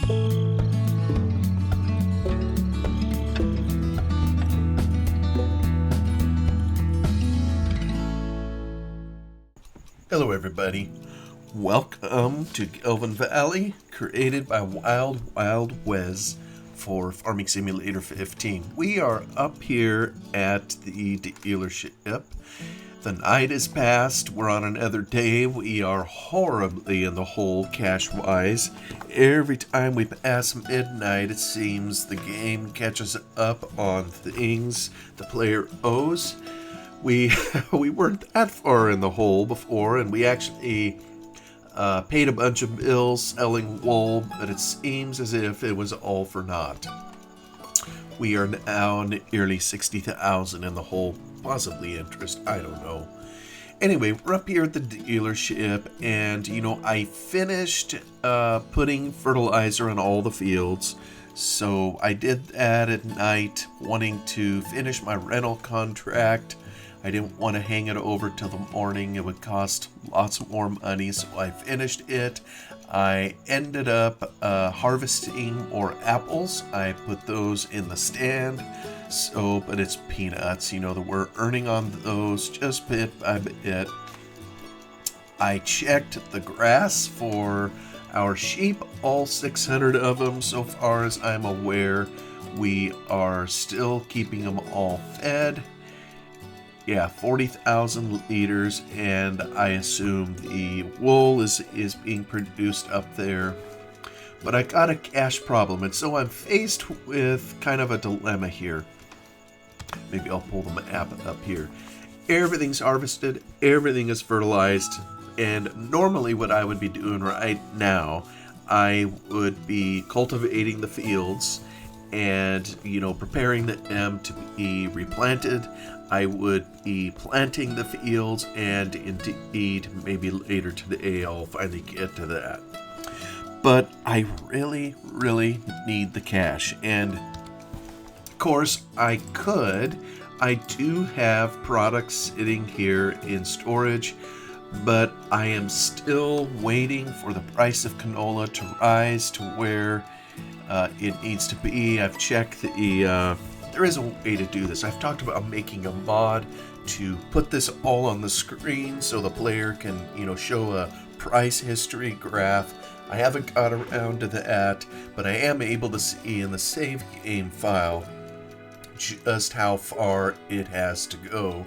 Hello everybody, welcome to Gelvin Valley, created by Wild Wes for Farming Simulator 15. We are up here at the dealership. The night is past, we're on another day. We are horribly in the hole cash-wise. Every time we pass midnight, it seems the game catches up on things the player owes. We weren't that far in the hole before, and we actually paid a bunch of bills selling wool, but it seems as if it was all for naught. We are now nearly 60,000 in the hole, possibly interest, I don't know. Anyway, we're up here at the dealership, and I finished putting fertilizer on all the fields. So I did that at night, wanting to finish my rental contract. I didn't want to hang it over till the morning. It would cost lots more money, so I finished it. I ended up harvesting more apples. I put those in the stand. But it's peanuts, that we're earning on those just bit by bit. I checked the grass for our sheep, all 600 of them so far as I'm aware. We are still keeping them all fed. Yeah, 40,000 liters, and I assume the wool is being produced up there. But I got a cash problem, and so I'm faced with kind of a dilemma here. Maybe I'll pull the map up here. Everything's harvested, everything is fertilized, and normally what I would be doing right now, I would be cultivating the fields and, preparing them to be replanted. I would be planting the fields, and indeed, maybe later today I'll finally get to that. But I really, really need the cash, and of course I do have products sitting here in storage, but I am still waiting for the price of canola to rise to where it needs to be. I've checked there is a way to do this. I've talked about making a mod to put this all on the screen so the player can, show a price history graph. I haven't got around to that, but I am able to see in the save game file just how far it has to go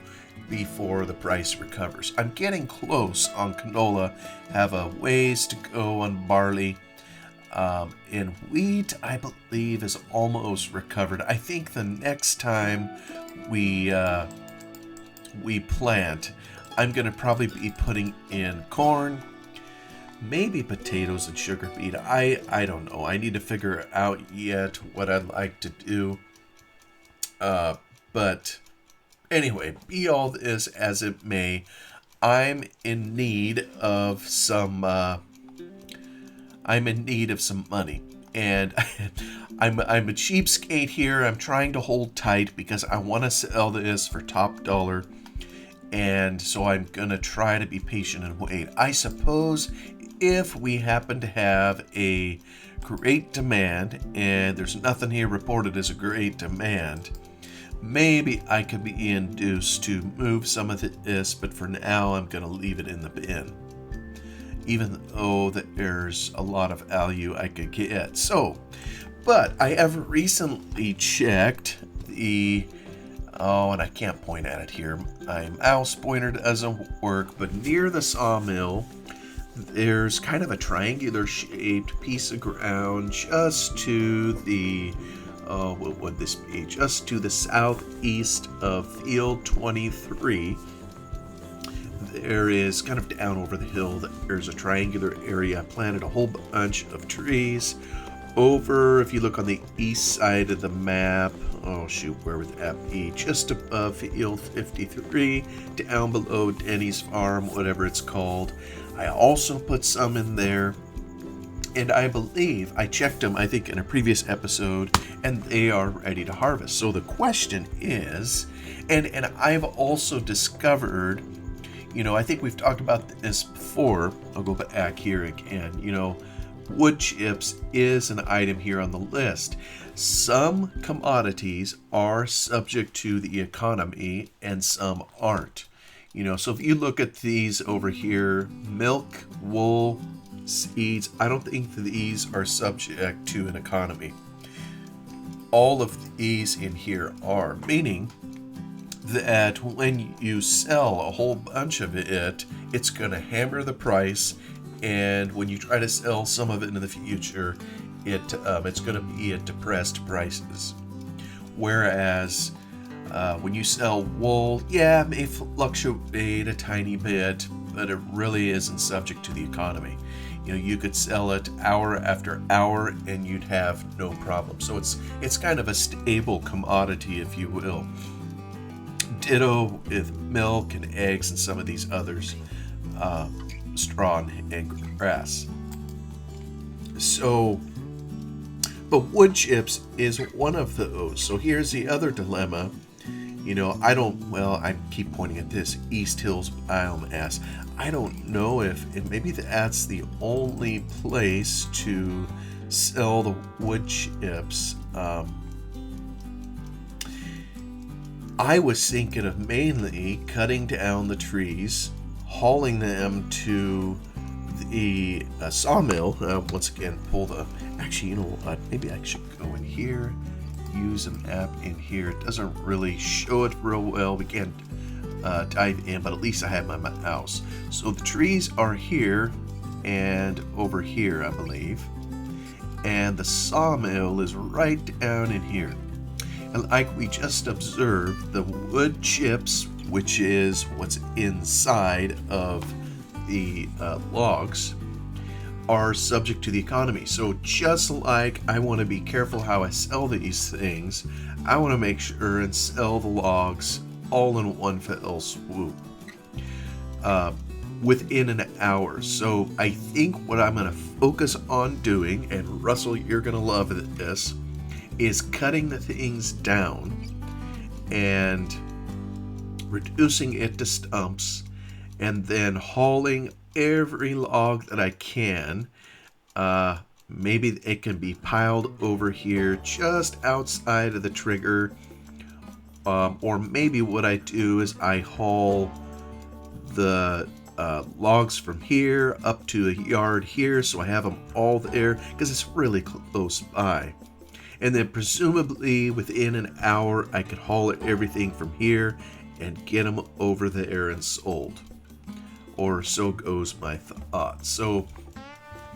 before the price recovers. I'm getting close on canola, have a ways to go on barley. And wheat, I believe, is almost recovered. I think the next time we plant, I'm going to probably be putting in corn, maybe potatoes and sugar beet. I don't know. I need to figure out yet what I'd like to do. But anyway, be all this as it may, I'm in need of some money, and I'm a cheapskate here. I'm trying to hold tight because I want to sell this for top dollar, and so I'm gonna try to be patient and wait. I suppose if we happen to have a great demand, and there's nothing here reported as a great demand, maybe I could be induced to move some of this, but for now I'm gonna leave it in the bin, even though that there's a lot of value I could get. But I have recently checked and I can't point at it here. My mouse pointer doesn't work, but near the sawmill, there's kind of a triangular shaped piece of ground just to the, what would this be? Just to the southeast of Field 23. There is kind of down over the hill, there's a triangular area. I planted a whole bunch of trees. Over, if you look on the east side of the map, where would that be? Just above Field 53, down below Denny's Farm, whatever it's called. I also put some in there, and I believe I checked them, I think, in a previous episode, and they are ready to harvest. So the question is, and I've also discovered, I think we've talked about this before. I'll go back here again. wood chips is an item here on the list. Some commodities are subject to the economy and some aren't. So if you look at these over here, milk, wool, seeds, I don't think that these are subject to an economy. All of these in here are, meaning that when you sell a whole bunch of it, it's going to hammer the price, and when you try to sell some of it in the future, it's going to be at depressed prices. Whereas when you sell wool, it may fluctuate a tiny bit, but it really isn't subject to the economy. You could sell it hour after hour and you'd have no problem. So it's kind of a stable commodity, if you will. Ditto with milk and eggs and some of these others, straw and grass. So, but wood chips is one of those. So here's the other dilemma. I keep pointing at this East Hills biomass. I don't know if maybe that's the only place to sell the wood chips. I was thinking of mainly cutting down the trees, hauling them to the sawmill. Once again, actually, maybe I should go in here, use a map in here. It doesn't really show it real well. We can't dive in, but at least I have my mouse. So the trees are here and over here, I believe. And the sawmill is right down in here. And like we just observed, the wood chips, which is what's inside of the logs, are subject to the economy. So just like I want to be careful how I sell these things, I want to make sure and sell the logs all in one fell swoop within an hour. So I think what I'm going to focus on doing, and Russell, you're going to love this, is cutting the things down and reducing it to stumps, and then hauling every log that I can. Maybe it can be piled over here just outside of the trigger, or maybe what I do is I haul the logs from here up to a yard here, so I have them all there because it's really close by. And then presumably within an hour I could haul everything from here and get them over there and sold. Or so goes my thought. So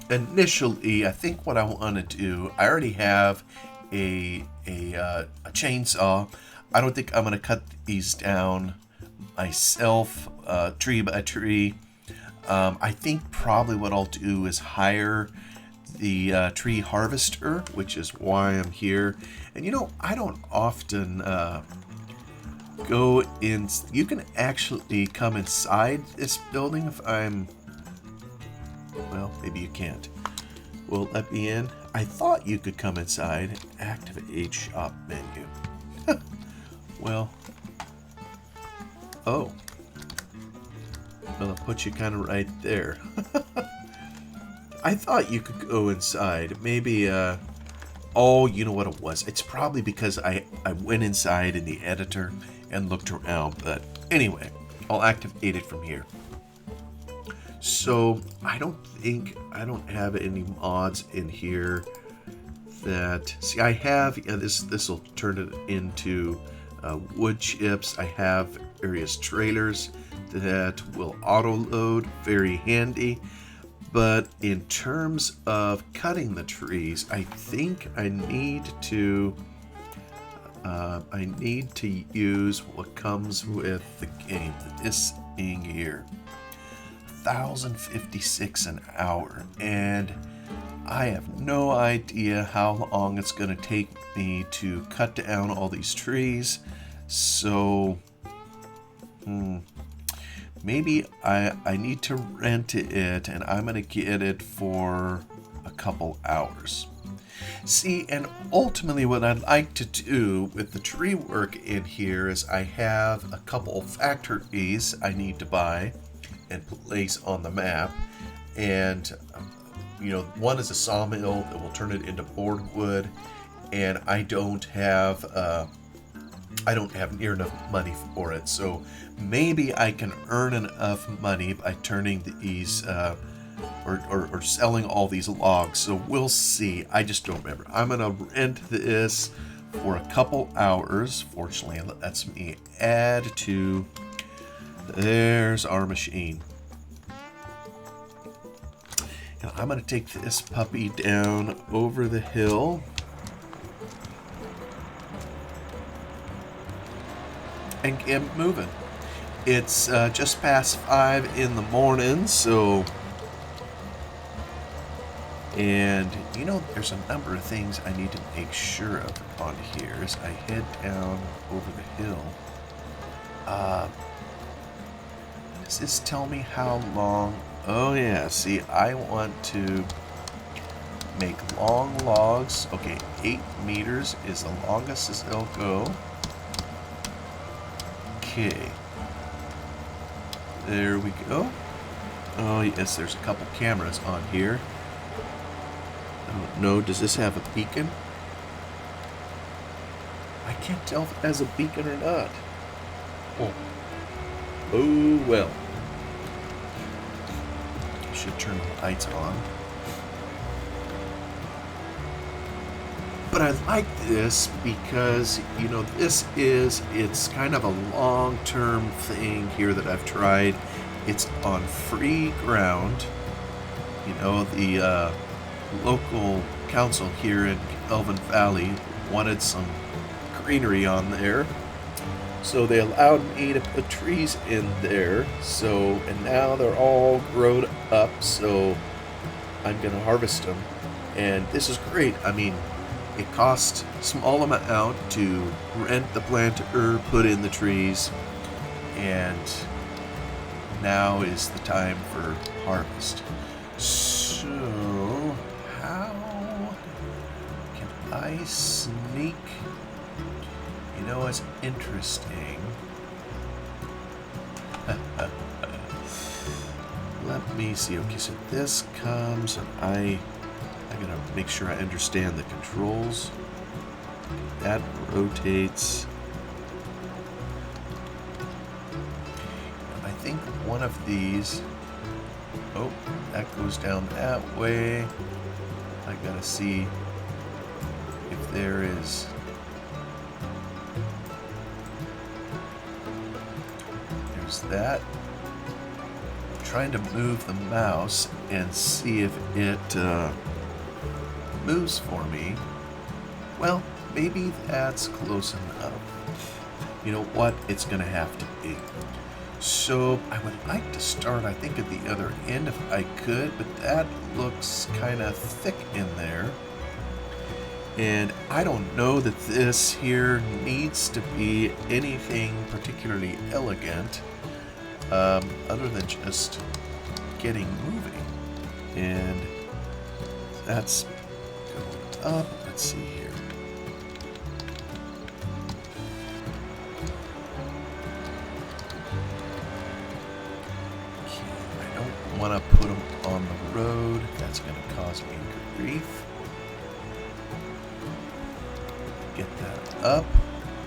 initially, I think what I want to do, I already have a chainsaw. I don't think I'm going to cut these down myself, tree by tree. I think probably what I'll do is hire the tree harvester, which is why I'm here. And I don't often go in. You can actually come inside this building if maybe you can't. Well, let me in. I thought you could come inside and activate shop menu. Well, I'll put you kind of right there. I thought you could go inside. Maybe, you know what it was? It's probably because I went inside in the editor and looked around. But anyway, I'll activate it from here. So I don't have any mods in here that, see, I have, this will turn it into wood chips. I have various trailers that will auto load, very handy. But in terms of cutting the trees, I think I need to use what comes with the game. This thing here, 1,056 an hour, and I have no idea how long it's going to take me to cut down all these trees. So maybe I need to rent it, and I'm going to get it for a couple hours. See, and ultimately what I'd like to do with the tree work in here is I have a couple factories I need to buy and place on the map. And one is a sawmill that will turn it into board wood, and I don't have near enough money for it. So maybe I can earn enough money by turning these or selling all these logs. So we'll see. I just don't remember. I'm gonna rent this for a couple hours. Fortunately, that lets me add to. There's our machine. Now I'm gonna take this puppy down over the hill and get moving. It's just past 5 in the morning, so. And, there's a number of things I need to make sure of on here as I head down over the hill. Does this tell me how long? Oh, yeah. See, I want to make long logs. Okay, 8 meters is the longest as they'll go. Okay. There we go. Oh, yes, there's a couple cameras on here. I don't know, does this have a beacon? I can't tell if it has a beacon or not. Oh well. I should turn the lights on. But I like this because, it's kind of a long-term thing here that I've tried. It's on free ground. The local council here in Gelvin Valley wanted some greenery on there, so they allowed me to put trees in there. And now they're all grown up, so I'm gonna harvest them, and this is great. I mean, it costs a small amount to rent the planter, put in the trees, and now is the time for harvest. So how can I sneak? It's interesting. Let me see. Okay, so this comes, and I gotta make sure I understand the controls. That rotates. I think one of these. Oh, that goes down that way. I gotta see if there is. There's that. I'm trying to move the mouse and see if it moves for me. Well, maybe that's close enough. You know what? It's gonna have to be. So I would like to start, I think, at the other end if I could, but that looks kind of thick in there. And I don't know that this here needs to be anything particularly elegant, other than just getting moving. And that's going up. Let's see here. Want to put them on the road. That's going to cause me grief. Get that up.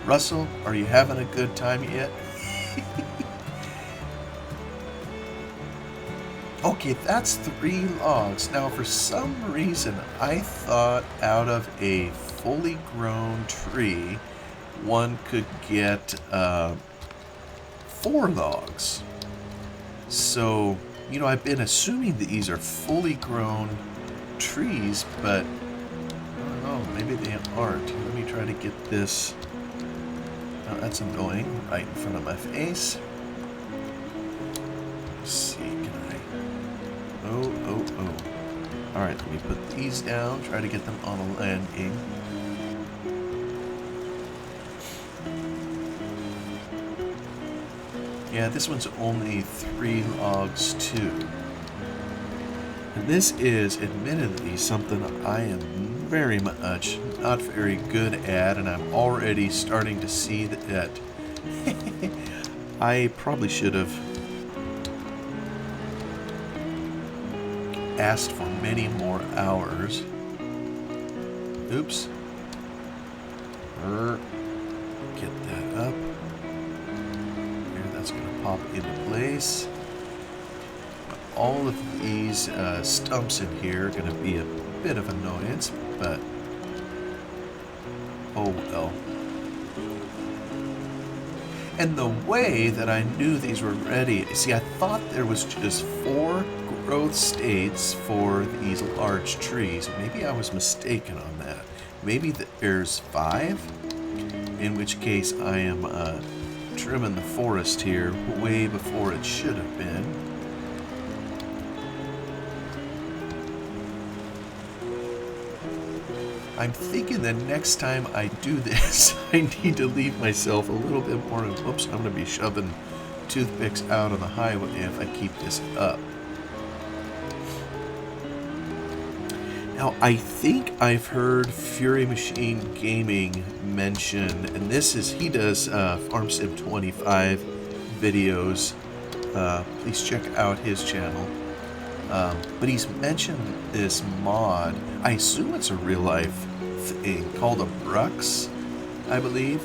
Russell, are you having a good time yet? Okay, that's 3 logs. Now, for some reason, I thought out of a fully grown tree, one could get 4 logs. So, I've been assuming that these are fully grown trees, but I don't know, maybe they aren't. Let me try to get this. Oh, that's annoying, right in front of my face. Let's see, can I? Oh. Alright, let me put these down, try to get them on a landing. Yeah, this one's only 3 logs too. And this is admittedly something I am very much not very good at, and I'm already starting to see that I probably should have asked for many more hours. Oops. Get that up. Here, that's going to pop into place. All of these stumps in here are going to be a bit of annoyance, but oh well. And the way that I knew these were ready, see, I thought there was just 4 growth states for these large trees. Maybe I was mistaken on that. Maybe there's 5, in which case I am trimming the forest here way before it should have been. I'm thinking that next time I do this, I need to leave myself a little bit more. Oops, I'm going to be shoving toothpicks out on the highway if I keep this up. Now, I think I've heard Fury Machine Gaming mention, and this is, he does Farm Sim 25 videos. Please check out his channel. But he's mentioned this mod. I assume it's a real life thing called a Brux, I believe.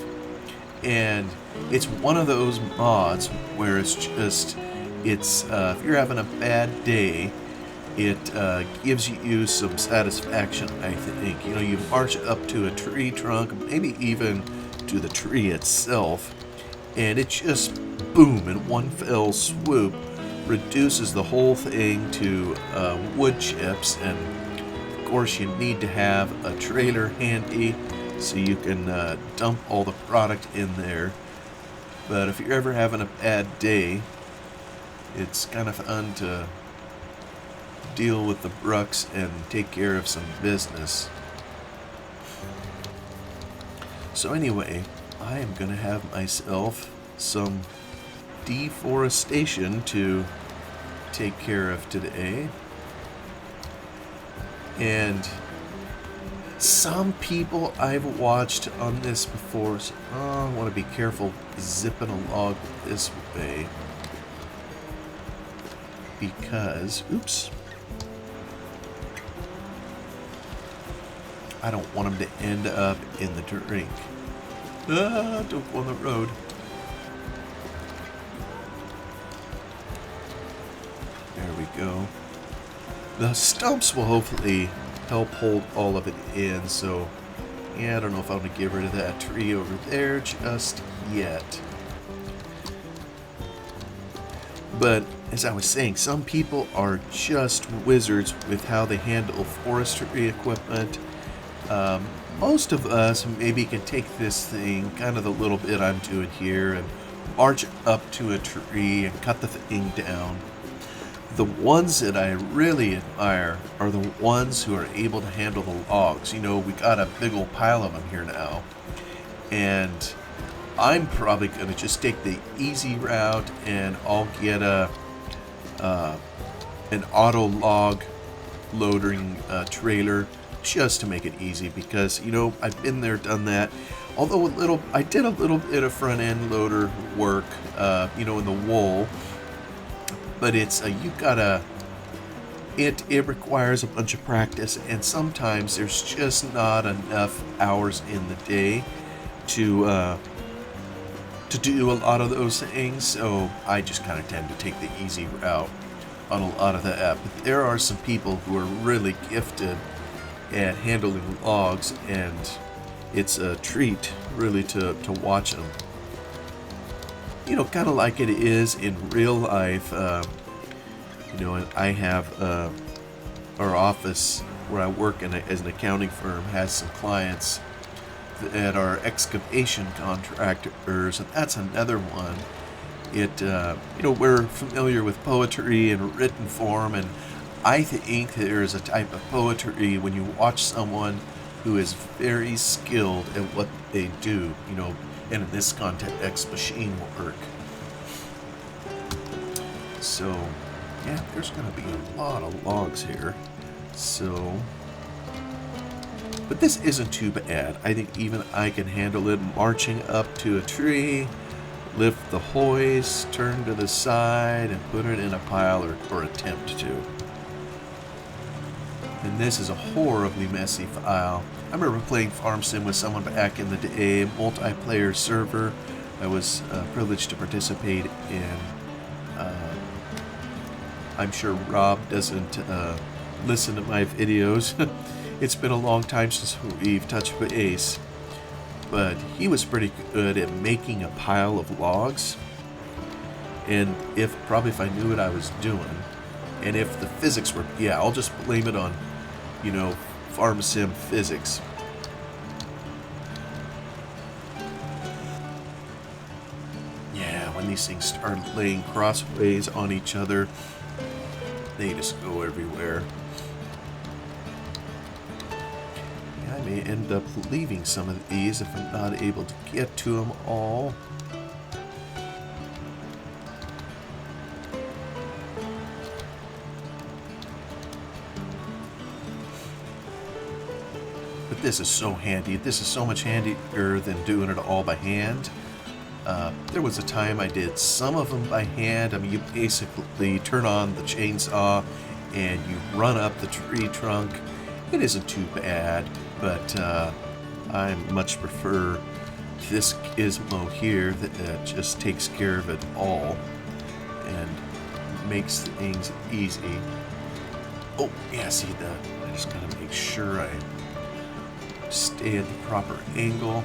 And it's one of those mods where it's just, if you're having a bad day, it gives you some satisfaction, I think. You know, you march up to a tree trunk, maybe even to the tree itself, and it just, boom, in one fell swoop, reduces the whole thing to wood chips. And of course you need to have a trailer handy so you can dump all the product in there. But if you're ever having a bad day, it's kind of fun to deal with the Brux and take care of some business. So anyway, I am gonna have myself some deforestation to take care of today. And some people I've watched on this before, so I want to be careful zipping a log this way because, oops, I don't want them to end up in the drink. Don't go on the road. There we go. The stumps will hopefully help hold all of it in, so yeah, I don't know if I'm going to get rid of that tree over there just yet. But as I was saying, some people are just wizards with how they handle forestry equipment. Most of us maybe can take this thing, kind of the little bit I'm doing here, and march up to a tree and cut the thing down. The ones that I really admire are the ones who are able to handle the logs. You know, we got a big old pile of them here now, and I'm probably going to just take the easy route, and I'll get an auto log loading trailer just to make it easy, because, you know, I've been there, done that. Although I did a little bit of front end loader work, you know, in the wool. But it's it requires a bunch of practice, and sometimes there's just not enough hours in the day to do a lot of those things. So I just kind of tend to take the easy route on a lot of that. But there are some people who are really gifted at handling logs, and it's a treat really to watch them. You know, kind of like it is in real life. You know, I have our office where I work as an accounting firm has some clients that are excavation contractors, and that's another one. You know, we're familiar with poetry in written form, and I think there is a type of poetry when you watch someone who is very skilled at what they do, you know, and in this context, machine work. So, yeah, there's going to be a lot of logs here. So, but this isn't too bad. I think even I can handle it. Marching up to a tree, lift the hoist, turn to the side, and put it in a pile, or attempt to. this is a horribly messy file. I remember playing Farm Sim with someone back in the day, multiplayer server. I was privileged to participate in. I'm sure Rob doesn't listen to my videos. It's been a long time since we've touched base. But he was pretty good at making a pile of logs. And if I knew what I was doing, and if the physics were, yeah, I'll just blame it on, Farm Sim physics. Yeah, when these things start laying crossways on each other, they just go everywhere. Yeah, I may end up leaving some of these if I'm not able to get to them all. But this is so handy. This is so much handier than doing it all by hand. There was a time I did some of them by hand. I mean, you basically turn on the chainsaw and you run up the tree trunk. It isn't too bad, but I much prefer this gizmo here that just takes care of it all and makes things easy. Oh, yeah, see that? I just gotta make sure I stay at the proper angle.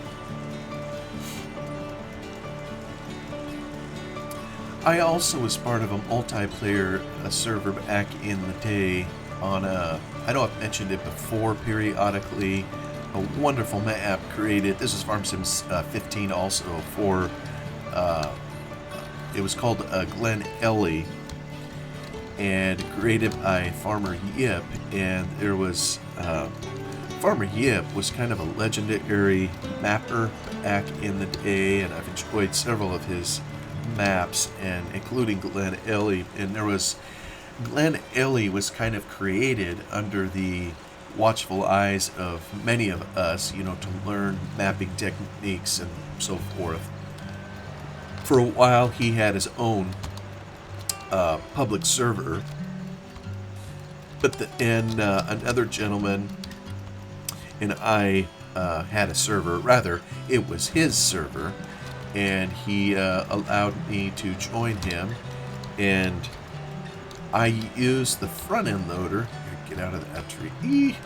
I also was part of a multiplayer server back in the day on I know I've mentioned it before periodically, a wonderful map created. This is Farm Sim 15 also for, it was called Glen Ellie, and created by Farmer Yip, and there was, Farmer Yip was kind of a legendary mapper back in the day, and I've enjoyed several of his maps, and including Glen Ellie. And there was Glen Ellie was kind of created under the watchful eyes of many of us, to learn mapping techniques and so forth. For a while, he had his own public server, but another gentleman and I had a server. Rather, it was his server. And he allowed me to join him, and I used the front end loader. Here, get out of that tree.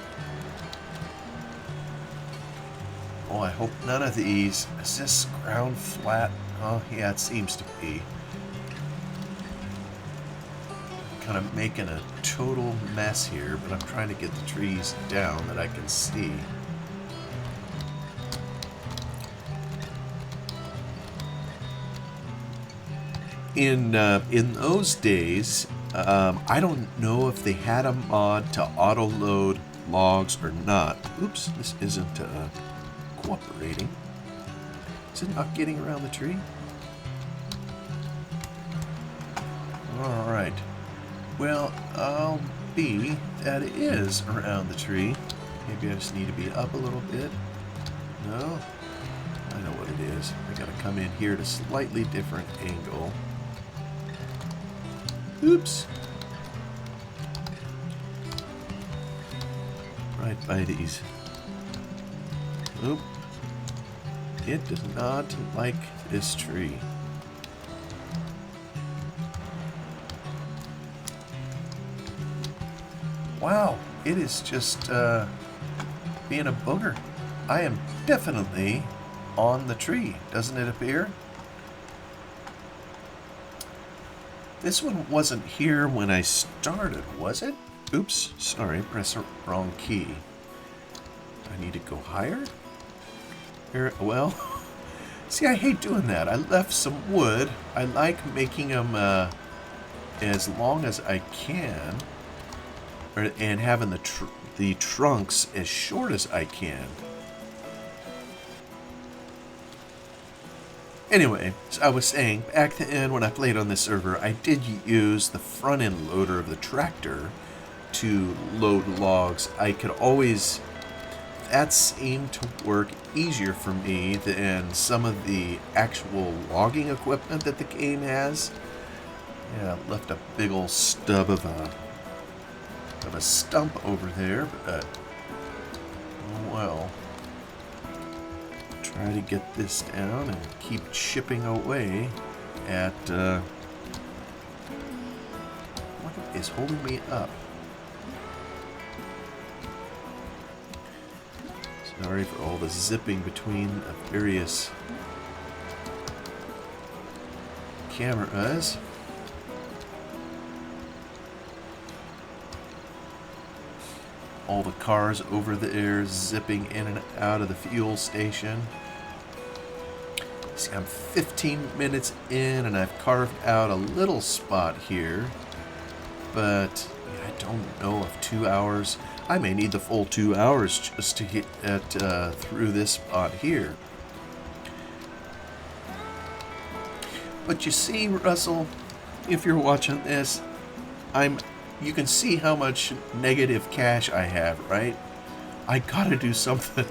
Oh, I hope none of these. Is this ground flat? Oh, yeah, it seems to be. Kind of making a total mess here, but I'm trying to get the trees down that I can see. In those days, I don't know if they had a mod to auto-load logs or not. Oops, this isn't cooperating. Is it not getting around the tree? Alright. Well, I'll be that it is around the tree. Maybe I just need to be up a little bit. No? I know what it is. I gotta come in here at a slightly different angle. Oops. Right by these. Oop. It does not like this tree. Wow, it is just being a booger. I am definitely on the tree, doesn't it appear? This one wasn't here when I started, was it? Oops, sorry, press the wrong key. I need to go higher? Here, well, see, I hate doing that. I left some wood. I like making them as long as I can, and having the trunks as short as I can. Anyway, so I was saying, back then when I played on this server, I did use the front end loader of the tractor to load logs. I could always, that seemed to work easier for me than some of the actual logging equipment that the game has. Yeah, left a big old stub of of a stump over there, but oh well. Try to get this down and keep chipping away at what is holding me up. Sorry for all the zipping between the various cameras. All the cars over there zipping in and out of the fuel station. See, I'm 15 minutes in and I've carved out a little spot here, but I don't know if 2 hours. I may need the full 2 hours just to get through this spot here. But you see, Russell, if you're watching this, you can see how much negative cash I have, right? I gotta do something.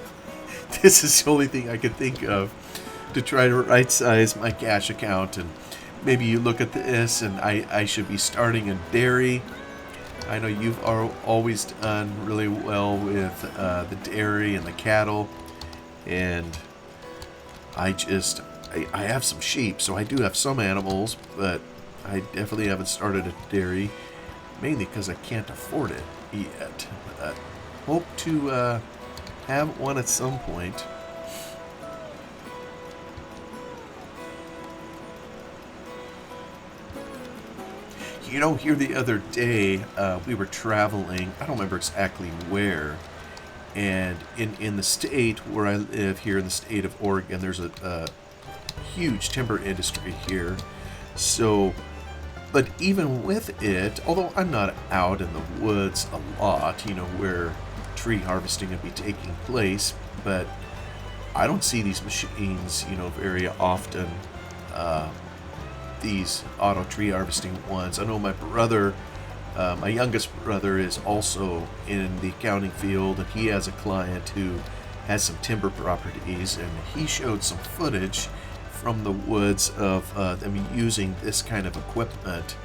This is the only thing I can think of to try to right size my cash account. And maybe you look at this and I should be starting in dairy. I know you've always done really well with the dairy and the cattle, and I have some sheep, so I do have some animals, but I definitely haven't started a dairy, mainly because I can't afford it yet. But hope to have one at some point. You know, here the other day, we were traveling, I don't remember exactly where, and in the state where I live, here in the state of Oregon, there's a huge timber industry here. So, but even with it, although I'm not out in the woods a lot, you know, where tree harvesting would be taking place, but I don't see these machines, you know, very often. These auto tree harvesting ones. I know my brother, my youngest brother, is also in the accounting field, and he has a client who has some timber properties, and he showed some footage from the woods of them using this kind of equipment,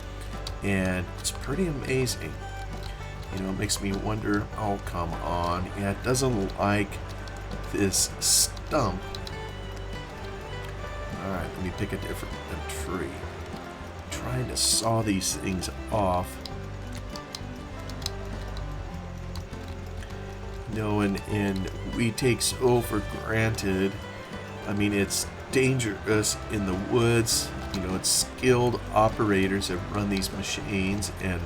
and it's pretty amazing. You know, it makes me wonder, oh, come on. Yeah, it doesn't like this stump. Alright, let me pick a different tree. I'm trying to saw these things off. You know, and we take so for granted. I mean, it's dangerous in the woods. You know, it's skilled operators that run these machines, and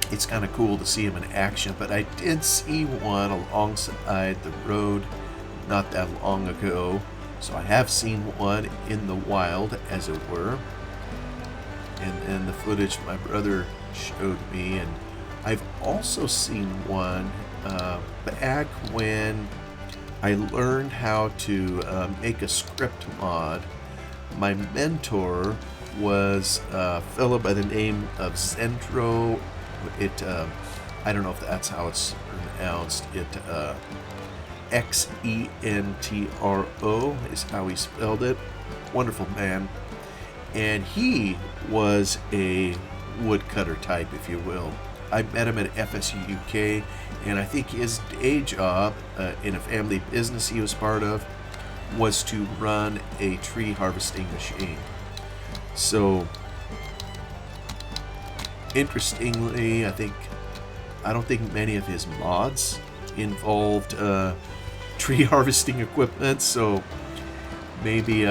it's kind of cool to see them in action. But I did see one alongside the road not that long ago. So I have seen one in the wild, as it were, and the footage my brother showed me. And I've also seen one back when I learned how to make a script mod. My mentor was a fellow by the name of Zentro. I don't know if that's how it's pronounced. Xentro is how he spelled it. Wonderful man. And he was a woodcutter type, if you will. I met him at FSU UK, and I think his day job in a family business he was part of was to run a tree harvesting machine. So, interestingly, I don't think many of his mods involved tree harvesting equipment, so maybe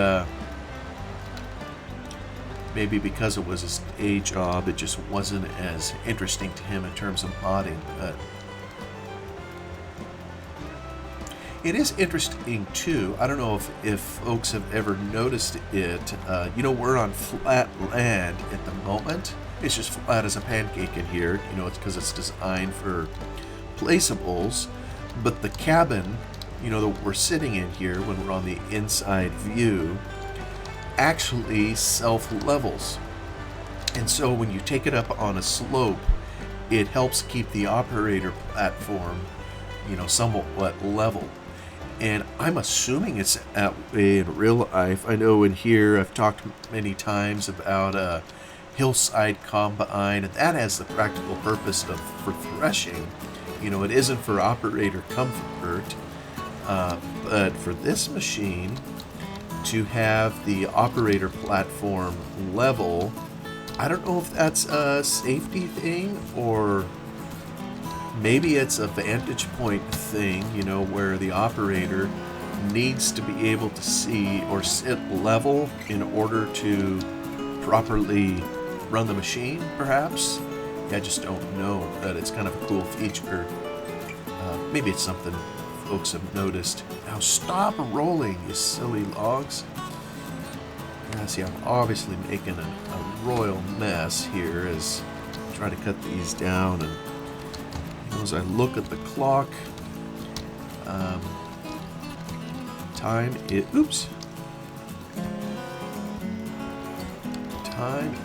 because it was his day job, it just wasn't as interesting to him in terms of modding. But it is interesting too. I don't know if folks have ever noticed it. You know, we're on flat land at the moment. It's just flat as a pancake in here. You know, it's because it's designed for placeables. But the cabin, you know, that we're sitting in here when we're on the inside view, actually self-levels. And so when you take it up on a slope, it helps keep the operator platform, you know, somewhat level. And I'm assuming it's that way in real life. I know in here I've talked many times about hillside combine, and that has the practical purpose of for threshing. You know, it isn't for operator comfort, but for this machine to have the operator platform level, I don't know if that's a safety thing or maybe it's a vantage point thing, you know, where the operator needs to be able to see or sit level in order to properly run the machine, perhaps. I just don't know, but it's kind of a cool feature. Maybe it's something folks have noticed. Now stop rolling, you silly logs. Yeah, see, I'm obviously making a royal mess here as I try to cut these down, and you know, as I look at the clock, time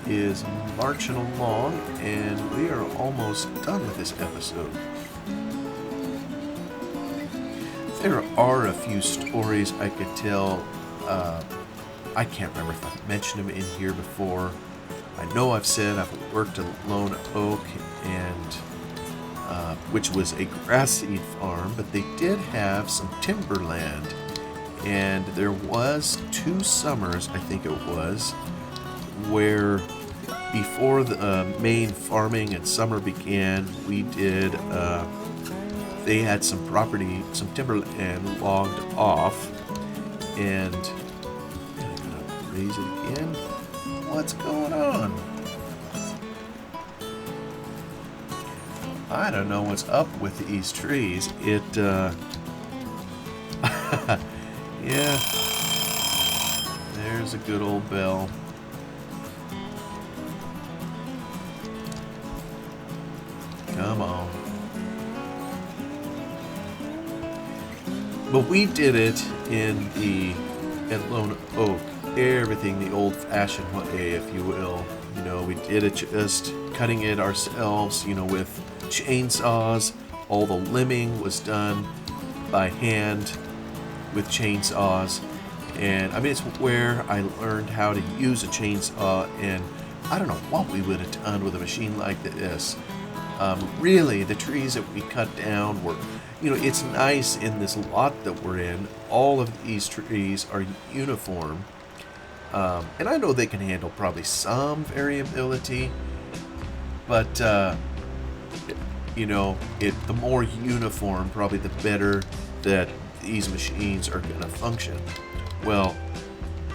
is marching along, and we are almost done with this episode. There are a few stories I could tell. I can't remember if I've mentioned them in here before. I know I've said I've worked at Lone Oak, and which was a grass seed farm, but they did have some timberland. And there was 2 summers, I think it was, where before the main farming and summer began, we did, they had some property, some timberland logged off, and I'm gonna raise it again. What's going on? I don't know what's up with these trees. It, yeah, there's a good old bell. Come on. But we did it at Lone Oak, everything the old-fashioned way, if you will. You know, we did it just cutting it ourselves, you know, with chainsaws. All the limbing was done by hand with chainsaws. And I mean, it's where I learned how to use a chainsaw, and I don't know what we would have done with a machine like this. Really, the trees that we cut down were, you know, it's nice in this lot that we're in. All of these trees are uniform. And I know they can handle probably some variability, but, you know, the more uniform, probably the better that these machines are going to function. Well,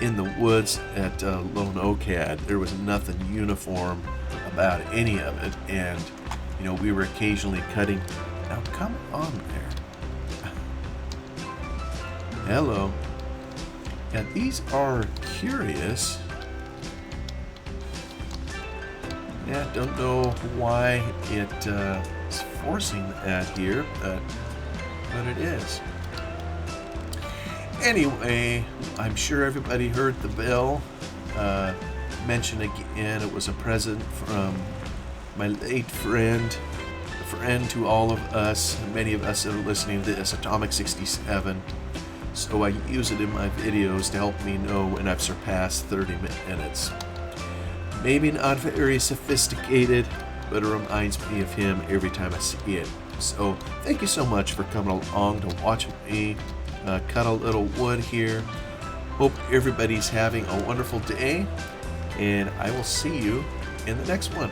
in the woods at Lone Oak there was nothing uniform about any of it, and you know, we were occasionally cutting. Now come on there. Hello. Yeah, these are curious. Yeah, don't know why it is forcing that here, but it is. Anyway, I'm sure everybody heard the bell. Mention again, it was a present from my late friend, a friend to all of us, many of us that are listening to this, Atomic 67. So I use it in my videos to help me know when I've surpassed 30 minutes. Maybe not very sophisticated, but it reminds me of him every time I see it. So thank you so much for coming along to watch me cut a little wood here. Hope everybody's having a wonderful day, and I will see you in the next one.